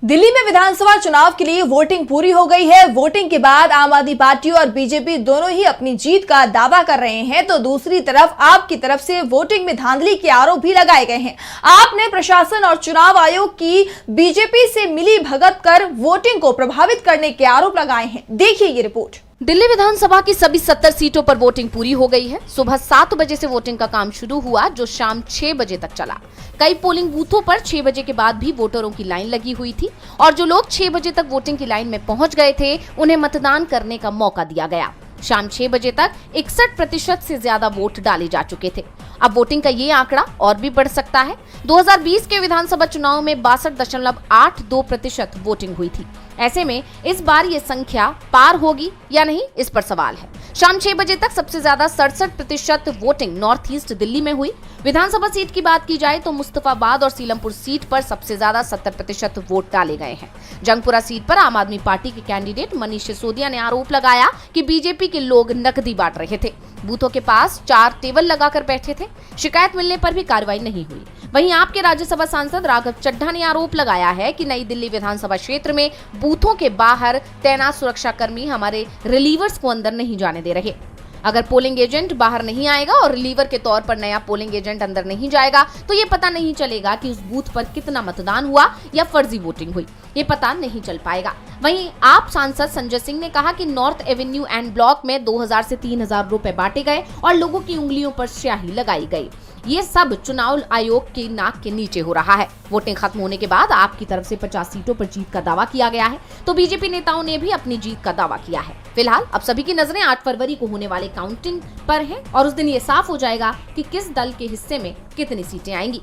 दिल्ली में विधानसभा चुनाव के लिए वोटिंग पूरी हो गई है। वोटिंग के बाद आम आदमी पार्टी और बीजेपी दोनों ही अपनी जीत का दावा कर रहे हैं, तो दूसरी तरफ आप की तरफ से वोटिंग में धांधली के आरोप भी लगाए गए हैं। आपने प्रशासन और चुनाव आयोग की बीजेपी से मिली भगत कर वोटिंग को प्रभावित करने के आरोप लगाए हैं। देखिए ये रिपोर्ट। दिल्ली विधानसभा की सभी 70 सीटों पर वोटिंग पूरी हो गई है। सुबह 7 बजे से वोटिंग का काम शुरू हुआ, जो शाम 6 बजे तक चला। कई पोलिंग बूथों पर 6 बजे के बाद भी वोटरों की लाइन लगी हुई थी और जो लोग 6 बजे तक वोटिंग की लाइन में पहुंच गए थे, उन्हें मतदान करने का मौका दिया गया। शाम 6 बजे तक 61% से ज्यादा वोट डाले जा चुके थे। अब वोटिंग का ये आंकड़ा और भी बढ़ सकता है। 2020 के विधानसभा चुनाव में 62.82% वोटिंग हुई थी। ऐसे में इस बार ये संख्या पार होगी या नहीं, इस पर सवाल है। शाम 6 बजे तक सबसे ज्यादा 67% वोटिंग नॉर्थ ईस्ट दिल्ली में हुई। विधानसभा सीट की बात की जाए तो मुस्तफाबाद और सीलमपुर सीट पर सबसे ज्यादा 70% वोट डाले गए हैं। जंगपुरा सीट पर आम आदमी पार्टी के कैंडिडेट मनीष सिसोदिया ने आरोप लगाया कि बीजेपी के लोग नकदी बांट रहे थे। बूथों के पास 4 टेबल लगाकर बैठे थे। शिकायत मिलने पर भी कार्रवाई नहीं हुई। वहीं आपके राज्यसभा सांसद राघव चड्ढा ने आरोप लगाया है कि नई दिल्ली विधानसभा क्षेत्र में बूथों के बाहर तैनात सुरक्षाकर्मी हमारे रिलीवर्स को अंदर नहीं जाने दे रहे। अगर पोलिंग एजेंट बाहर नहीं आएगा और रिलीवर के तौर पर नया पोलिंग एजेंट अंदर नहीं जाएगा, तो ये पता नहीं चलेगा कि उस बूथ पर कितना मतदान हुआ या फर्जी वोटिंग हुई। ये पता नहीं चल पाएगा। वहीं आप सांसद संजय सिंह ने कहा कि नॉर्थ एवेन्यू एंड ब्लॉक में 2000 से 3000 रुपए बांटे गए और लोगों की उंगलियों पर स्याही लगाई गई। ये सब चुनाव आयोग के नाक के नीचे हो रहा है। वोटिंग खत्म होने के बाद आपकी तरफ से 50 सीटों पर जीत का दावा किया गया है, तो बीजेपी नेताओं ने भी अपनी जीत का दावा किया है। फिलहाल अब सभी की नजरें 8 फरवरी को होने वाले काउंटिंग पर हैं और उस दिन ये साफ हो जाएगा कि किस दल के हिस्से में कितनी सीटें आएंगी।